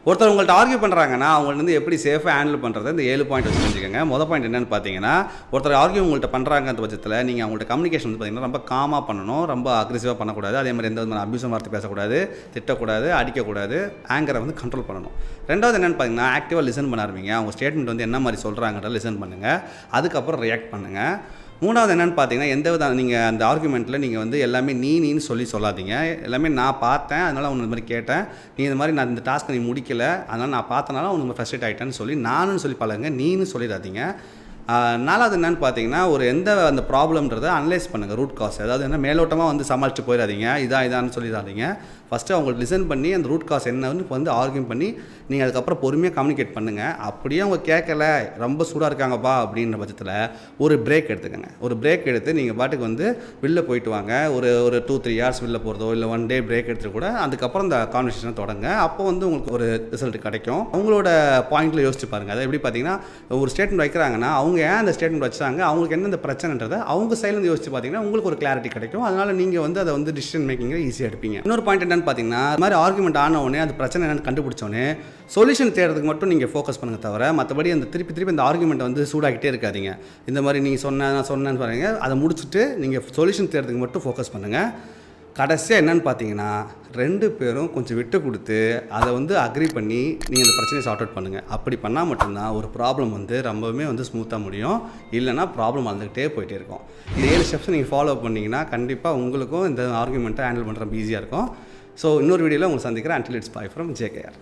ஒருத்தர் உங்கள்கிட்ட ஆர்கியூ பண்ணுறாங்கன்னா அவங்கள்ட்ட வந்து எப்படி சேஃபாக ஹேண்டில் பண்ணுறது இந்த 7 பாயிண்ட் வச்சு தெரிஞ்சுக்கோங்க. மொதல் பாயிண்ட் என்னென்னு பார்த்தீங்கன்னா, ஒருத்தர் ஆர்கியூ உங்கள்கிட்ட பண்ணுறாங்க அந்த பட்சத்தில் நீங்கள் அவங்கள்ட்ட கம்யூனிகேஷன் வந்து பார்த்தீங்கன்னா ரொம்ப காமாக பண்ணணும், ரொம்ப அக்ரெசிவாக பண்ணக்கூடாது. அதே மாதிரி எந்த விதமான அபியூசிவ் வார்த்தை பேசக்கூடாது, திட்டக்கூடாது, அடிக்கக்கூடாது, ஆங்கரை வந்து கண்ட்ரோல் பண்ணணும். ரெண்டாவது என்னென்னு பார்த்தீங்கன்னா, ஆக்டிவாக லிசன் பண்ண ஆரம்பிங்க. அவங்க ஸ்டேட்மெண்ட் வந்து என்ன மாதிரி சொல்கிறாங்கன்ற லிசன் பண்ணுங்கள், அதுக்கப்புறம் ரியாக்ட் பண்ணுங்கள். மூணாவது என்னென்னு பார்த்தீங்கன்னா, எந்த வித நீங்கள் அந்த ஆர்குமெண்ட்டில் நீங்கள் வந்து எல்லாமே நீன்னு சொல்லாதீங்க. எல்லாமே நான் பார்த்தேன், அதனால் உன்னை இந்த மாதிரி கேட்டேன், நீ இந்த மாதிரி நான் இந்த டாஸ்க்கை நீ முடிக்கலை, அதனால் நான் பார்த்தனால உனக்கு ஃப்ரஸ்ட்ரேட் ஆகிட்டேன்னு சொல்லி நானுன்னு சொல்லி பழகுங்க, நீன்னு சொல்லிடாதீங்க. நாலாவது என்னென்னு பார்த்தீங்கன்னா, ஒரு எந்த அந்த ப்ராப்ளம்ன்றதை அனலைஸ் பண்ணுங்கள், ரூட் காஸ். அதாவது என்ன மேலோட்டமாக வந்து சமாளிச்சுட்டு போயிடாதீங்க, இதான்னு சொல்லிடாதீங்க. ஃபஸ்ட்டு அவங்களுக்கு லிசன் பண்ணி அந்த ரூட் காஸ் என்னன்னு வந்து ஆர்கியூ பண்ணி நீங்கள் அதுக்கப்புறம் பொறுமையாக கம்யூனிகேட் பண்ணுங்கள். அப்படியே அவங்க கேட்கல, ரொம்ப சூடாக இருக்காங்கப்பா அப்படின்ற பட்சத்தில் ஒரு பிரேக் எடுத்துக்கோங்க. ஒரு பிரேக் எடுத்து நீங்கள் பாட்டுக்கு வந்து வெளில போயிட்டு வாங்க. ஒரு 2-3 ஹார்ஸ் வெளில போகிறதோ இல்லை 1 டே பிரேக் எடுத்துகிட்டு கூட அதுக்கப்புறம் இந்த கான்வர்சேஷனை தொடங்க. அப்போ வந்து உங்களுக்கு ஒரு ரிசல்ட் கிடைக்கும். அவங்களோட பாயிண்டில் யோசிச்சு பாருங்கள். அதை எப்படி பார்த்தீங்கன்னா, ஒரு ஸ்டேட்மெண்ட் வைக்கிறாங்கன்னா அவங்க ஏன் அந்த ஸ்டேட்மெண்ட் வச்சாங்க, அவங்களுக்கு என்ன இந்த பிரச்சனைன்றதை அவங்க சைட்லேருந்து யோசிச்சு பார்த்தீங்கன்னா உங்களுக்கு ஒரு கிளாரிட்டி கிடைக்கும். அதனால் நீங்கள் வந்து அதை வந்து டிசிஷன் மேக்கிங்கை ஈஸியாக எடுப்பீங்க. இன்னொரு பாயிண்ட் என்னென்னு பார்த்தீங்கன்னா, இந்த மாதிரி ஆர்குமெண்ட் ஆன உடனே அது பிரச்சனை என்னென்னு கண்டுபிடிச்சோன்னே சொல்யூஷன் தேடுறதுக்கு மட்டும் நீங்கள் ஃபோக்கஸ் பண்ணுங்க தவிர மற்றபடி அந்த திருப்பி அந்த ஆர்குமெண்ட் வந்து சூடாகிட்டே இருக்காதீங்க. இந்த மாதிரி நீங்கள் நான் சொன்னேன்னு பாருங்க, அதை முடிச்சுட்டு நீங்கள் சொல்யூஷன் தேடுறதுக்கு மட்டும் ஃபோக்கஸ் பண்ணுங்கள். கடைசியாக என்னென்னு பார்த்தீங்கன்னா, 2 பேரும் கொஞ்சம் விட்டு கொடுத்து அதை வந்து அக்ரி பண்ணி நீங்கள் அந்த பிரச்சனையை சார்ட் அவுட் பண்ணுங்கள். அப்படி பண்ணால் மட்டும்தான் ஒரு ப்ராப்ளம் வந்து ரொம்பவுமே வந்து ஸ்மூத்தாக முடியும். இல்லைனா ப்ராப்ளம் வந்துக்கிட்டே போயிட்டே இருக்கும். இந்த 7 ஸ்டெப்ஸ் நீங்கள் ஃபாலோ பண்ணிங்கன்னா கண்டிப்பாக உங்களுக்கும் இந்த ஆர்குமெண்ட்டை ஹேண்டில் பண்ணுறது ஈஸியாக இருக்கும். ஸோ இன்னொரு வீடியோவில் உங்களை சந்திக்கிறேன். Until it's bye from JKR.